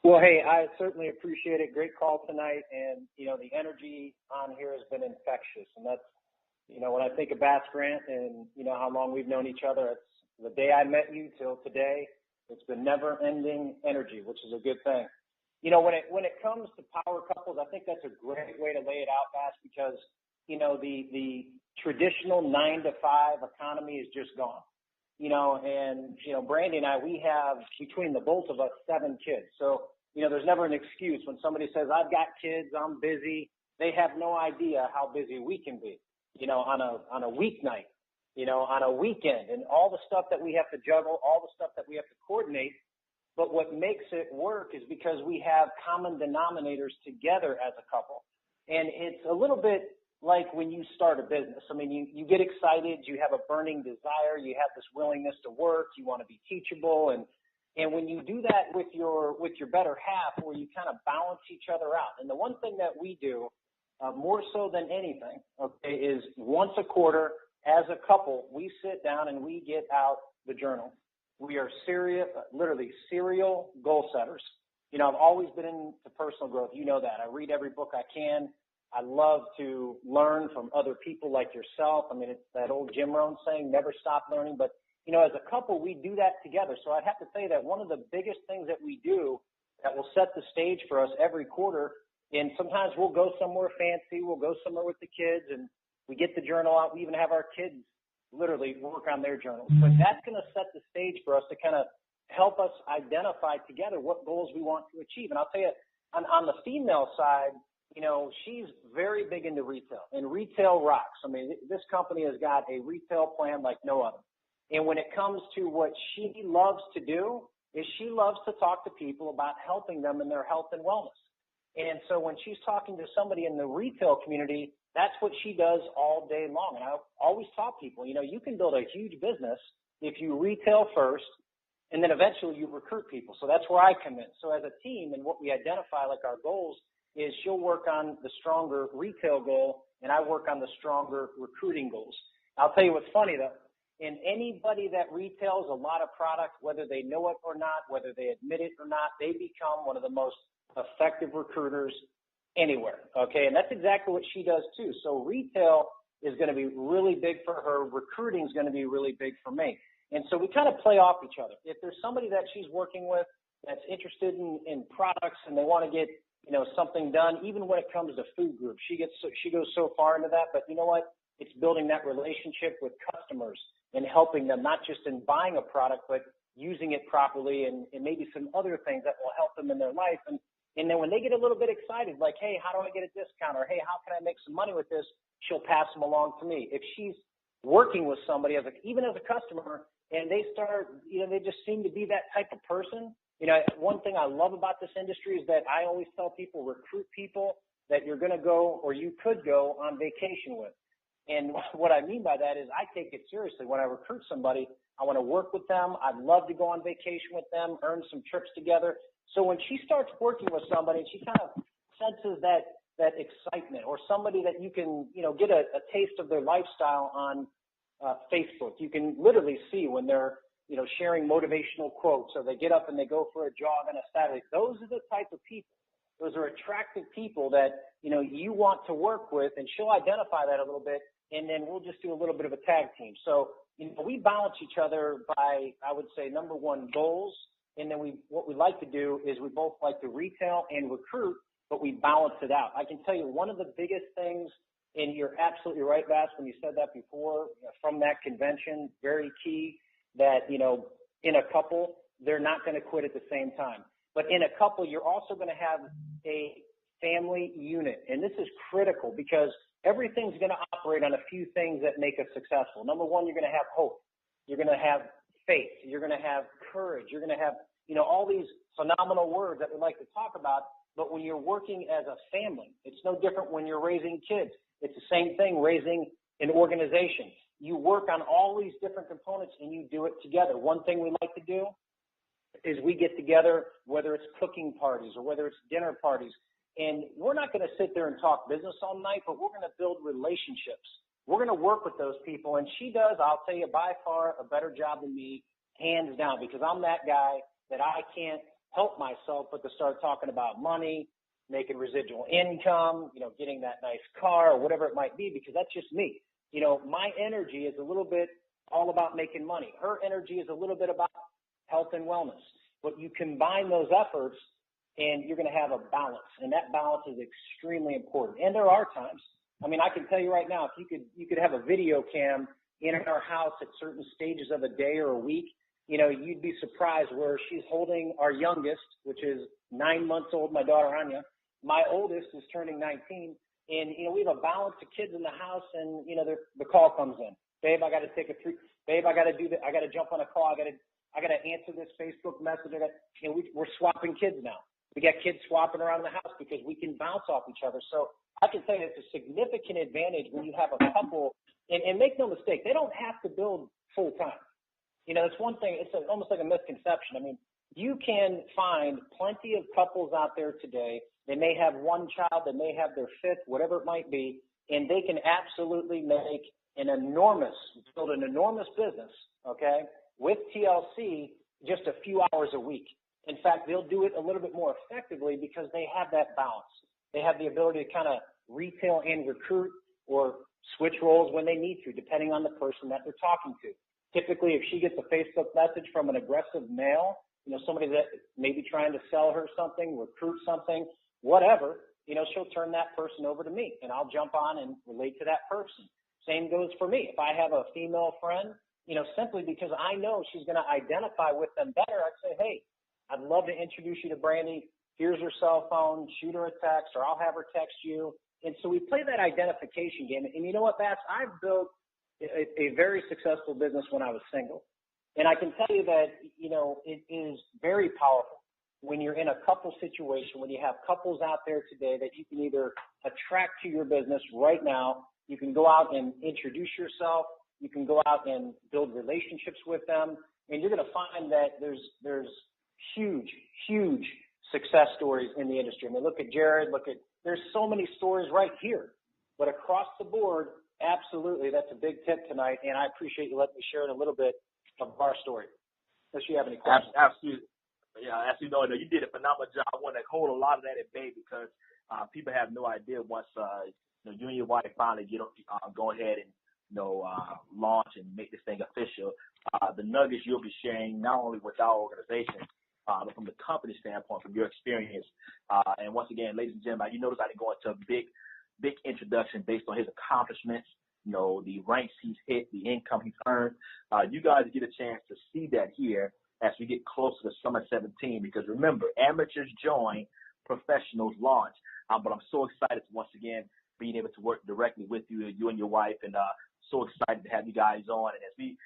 I: Well, hey, I certainly appreciate it. Great call tonight. And, the energy on here has been infectious. And that's, when I think of Bass Grant and, how long we've known each other, it's the day I met you till today. It's been never-ending energy, which is a good thing. When it comes to power couples, I think that's a great way to lay it out, Bass, because, the traditional 9-to-5 economy is just gone. Brandy and I, we have, between the both of us, 7 kids. So, there's never an excuse when somebody says, I've got kids, I'm busy. They have no idea how busy we can be, on a weeknight, on a weekend, and all the stuff that we have to juggle, all the stuff that we have to coordinate. But what makes it work is because we have common denominators together as a couple. And it's a little bit like when you start a business. I mean, you get excited, you have a burning desire, you have this willingness to work, you want to be teachable. And when you do that with your better half, where you kind of balance each other out. And the one thing that we do, more so than anything, okay, is once a quarter, as a couple, we sit down and we get out the journal. We are literally serial goal setters. I've always been into personal growth. You know that. I read every book I can. I love to learn from other people like yourself. I mean, it's that old Jim Rohn saying, never stop learning. But, as a couple, we do that together. So I'd have to say that one of the biggest things that we do that will set the stage for us every quarter, and sometimes we'll go somewhere fancy, we'll go somewhere with the kids, and we get the journal out. We even have our kids literally work on their journals. But that's going to set the stage for us to kind of help us identify together what goals we want to achieve. And I'll tell you, on the female side, she's very big into retail, and retail rocks. I mean, this company has got a retail plan like no other. And when it comes to what she loves to do, is she loves to talk to people about helping them in their health and wellness. And so when she's talking to somebody in the retail community, that's what she does all day long. And I always tell people, you can build a huge business if you retail first, and then eventually you recruit people. So that's where I come in. So as a team, and what we identify like our goals is she'll work on the stronger retail goal, and I work on the stronger recruiting goals. I'll tell you what's funny, though. And anybody that retails a lot of product, whether they know it or not, whether they admit it or not, they become one of the most effective recruiters anywhere. Okay, and that's exactly what she does too. So retail is going to be really big for her. Recruiting is going to be really big for me. And so we kind of play off each other. If there's somebody that she's working with that's interested in products and they want to get something done, even when it comes to food groups, she goes so far into that. But you know what? It's building that relationship with customers and helping them, not just in buying a product, but using it properly and maybe some other things that will help them in their life. And then when they get a little bit excited, like, hey, how do I get a discount? Or, hey, how can I make some money with this? She'll pass them along to me. If she's working with somebody, even as a customer, and they start, they just seem to be that type of person. One thing I love about this industry is that I always tell people, recruit people that you're going to go or you could go on vacation with. And what I mean by that is I take it seriously. When I recruit somebody, I want to work with them. I'd love to go on vacation with them, earn some trips together. So when she starts working with somebody, she kind of senses that excitement, or somebody that you can, get a taste of their lifestyle on Facebook. You can literally see when they're, sharing motivational quotes, or they get up and they go for a jog on a Saturday. Those are the type of people. Those are attractive people that, you want to work with, and she'll identify that a little bit. and then we'll just do a little bit of a tag team. So, we balance each other by, I would say, number one, goals. And then what we like to do is we both like to retail and recruit, but we balance it out. I can tell you one of the biggest things, and you're absolutely right, Bass, when you said that before, from that convention, very key that, in a couple, they're not going to quit at the same time. But in a couple, you're also going to have a family unit. And this is critical because everything's going to operate on a few things that make us successful. Number one, you're going to have hope. You're going to have faith. You're going to have courage. You're going to have, all these phenomenal words that we like to talk about. But when you're working as a family, it's no different when you're raising kids. It's the same thing raising an organization. You work on all these different components and you do it together. One thing we like to do is we get together, whether it's cooking parties or whether it's dinner parties, and we're not going to sit there and talk business all night, but we're going to build relationships. We're going to work with those people, and she does, I'll tell you, by far a better job than me, hands down, because I'm that guy that I can't help myself but to start talking about money, making residual income, getting that nice car or whatever it might be, because that's just me. My energy is a little bit all about making money. Her energy is a little bit about health and wellness. But you combine those efforts and you're going to have a balance, and that balance is extremely important. And there are times, I can tell you right now, if you could have a video cam in our house at certain stages of a day or a week, you'd be surprised where she's holding our youngest, which is 9 months old, my daughter Anya. My oldest is turning 19, and we have a balance of kids in the house, and the call comes in. Babe, I got to take a three. Babe, I got to do that. I got to jump on a call. I got to answer this Facebook message. We're swapping kids now. We got kids swapping around the house because we can bounce off each other. So I can tell you it's a significant advantage when you have a couple. And make no mistake, they don't have to build full time. It's one thing. It's almost like a misconception. You can find plenty of couples out there today. They may have one child, they may have their fifth, whatever it might be, and they can absolutely build an enormous business, okay, with TLC just a few hours a week. In fact, they'll do it a little bit more effectively because they have that balance. They have the ability to kind of retail and recruit or switch roles when they need to, depending on the person that they're talking to. Typically, if she gets a Facebook message from an aggressive male, somebody that may be trying to sell her something, recruit something, whatever, she'll turn that person over to me, and I'll jump on and relate to that person. Same goes for me. If I have a female friend, simply because I know she's going to identify with them better, I'd say, hey, I'd love to introduce you to Brandy. Here's her cell phone. Shoot her a text, or I'll have her text you. And so we play that identification game. And you know what, Bass? I've built a very successful business when I was single. And I can tell you that, it is very powerful when you're in a couple situation, when you have couples out there today that you can either attract to your business right now. You can go out and introduce yourself. You can go out and build relationships with them. And you're going to find that there's huge success stories in the industry. Look at Jared, there's so many stories right here, but across the board, absolutely, that's a big tip tonight, and I appreciate you letting me share a little bit of our story. Unless you have any questions.
H: Absolutely. Yeah, absolutely. No, you did a phenomenal job. I want to hold a lot of that at bay because people have no idea once you and your wife finally go ahead and launch and make this thing official. The nuggets you'll be sharing not only with our organization, but from the company standpoint, from your experience. And once again, ladies and gentlemen, you notice I didn't go into a big introduction based on his accomplishments, the ranks he's hit, the income he's earned. You guys get a chance to see that here as we get closer to Summer 17, because remember, amateurs join, professionals launch. But I'm so excited to once again being able to work directly with you and your wife, and so excited to have you guys on. And as we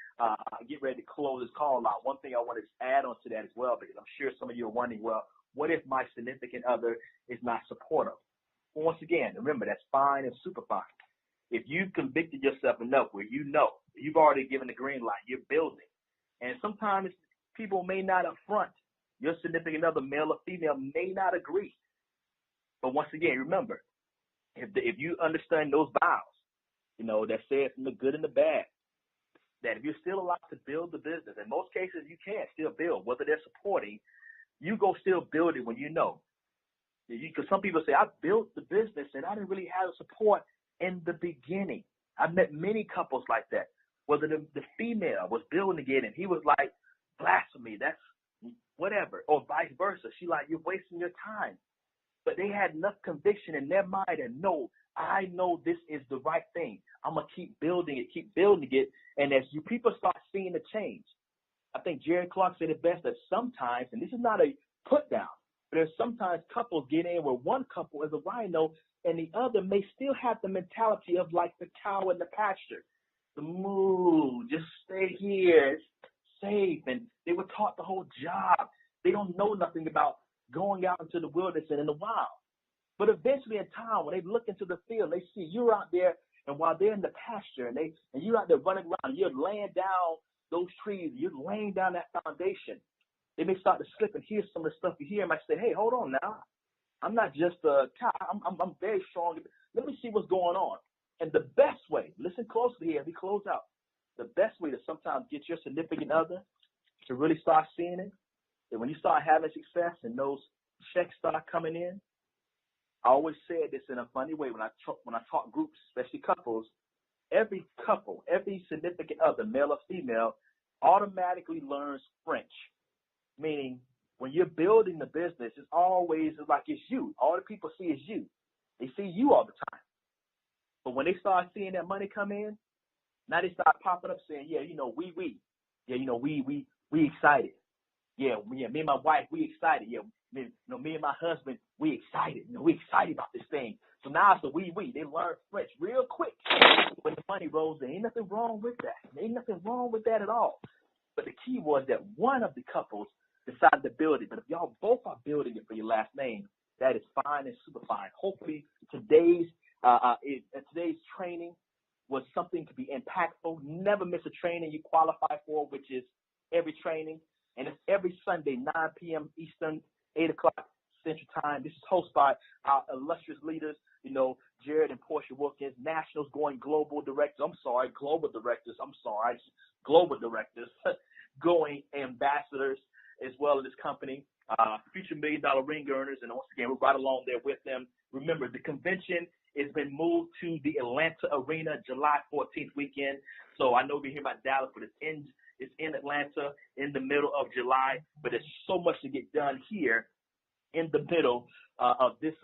H: get ready to close this call out, one thing I want to add on to that as well, because I'm sure some of you are wondering, well, what if my significant other is not supportive? Well, once again, remember, that's fine and super fine. If you've convicted yourself enough where you've already given the green light, you're building. And sometimes people may not affront. Your significant other, male or female, may not agree. But once again, remember, if you understand those vows, that says from the good and the bad, that if you're still allowed to build the business, in most cases you can still build, whether they're supporting, you go still build it when you know. Because some people say, I built the business and I didn't really have support in the beginning. I've met many couples like that, whether the female was building again and he was like, blasphemy, that's whatever, or vice versa. She like, you're wasting your time. But they had enough conviction in their mind and no, I know this is the right thing. I'm going to keep building it. And as you people start seeing the change, I think Jerry Clark said it best that sometimes, and this is not a put down, but there's sometimes couples get in where one couple is a rhino and the other may still have the mentality of like the cow in the pasture. The moo, just stay here, it's safe. And they were taught the whole job. They don't know nothing about going out into the wilderness and in the wild. But eventually in time, when they look into the field, they see you're out there, and while they're in the pasture and you're out there running around, you're laying down those trees, you're laying down that foundation. They may start to slip and hear some of the stuff you hear and might say, hey, hold on now. I'm not just a cow. I'm very strong. Let me see what's going on. And the best way, listen closely here as we close out, the best way to sometimes get your significant other to really start seeing it, is when you start having success and those checks start coming in. I always said this in a funny way when I talk groups, especially couples. Every couple, every significant other, male or female, automatically learns French. Meaning, when you're building the business, it's always like it's you. All the people see is you. They see you all the time. But when they start seeing that money come in, now they start popping up saying, yeah, we. Yeah, we excited. Yeah, me and my wife, we excited. Yeah, me and my husband, we excited. We excited about this thing. So now it's a we. They learn French real quick. When the money rolls, there ain't nothing wrong with that. There ain't nothing wrong with that at all. But the key was that one of the couples decided to build it. But if y'all both are building it for your last name, that is fine and super fine. Hopefully today's training was something to be impactful. Never miss a training you qualify for, which is every training. And it's every Sunday, 9 p.m. Eastern, 8 o'clock Central Time. This is hosted by our illustrious leaders, Jared and Portia Wilkins, Nationals going global directors. Global directors, going ambassadors as well as this company, future $1 million ring earners. And once again, we're right along there with them. Remember, the convention has been moved to the Atlanta Arena July 14th weekend. So I know we're hearing about Dallas, but it's in Atlanta in the middle of July, but there's so much to get done here in the middle of this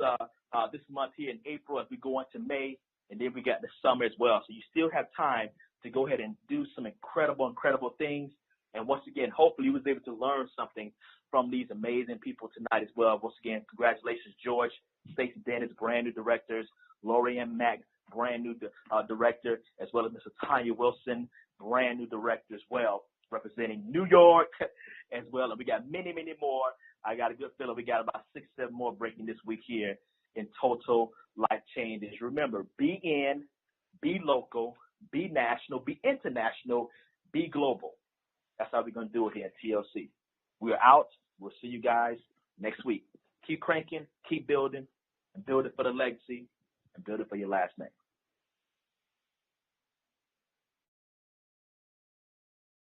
H: month here in April as we go into May, and then we got the summer as well. So you still have time to go ahead and do some incredible things. And once again, hopefully you was able to learn something from these amazing people tonight as well. Once again, congratulations, George, Stacey Dennis, brand new directors, Lorianne Mack, brand new director, as well as Mr. Tanya Wilson, brand new director as well, representing New York as well. And we got many more. I got a good feeling we got about 6-7 more breaking this week here in Total Life Changes. Remember, be in, be local, be national, be international, be global. That's how we're going to do it here at TLC. We're out. We'll see you guys next week. Keep cranking, keep building, and build it for the legacy, and build it for your last name.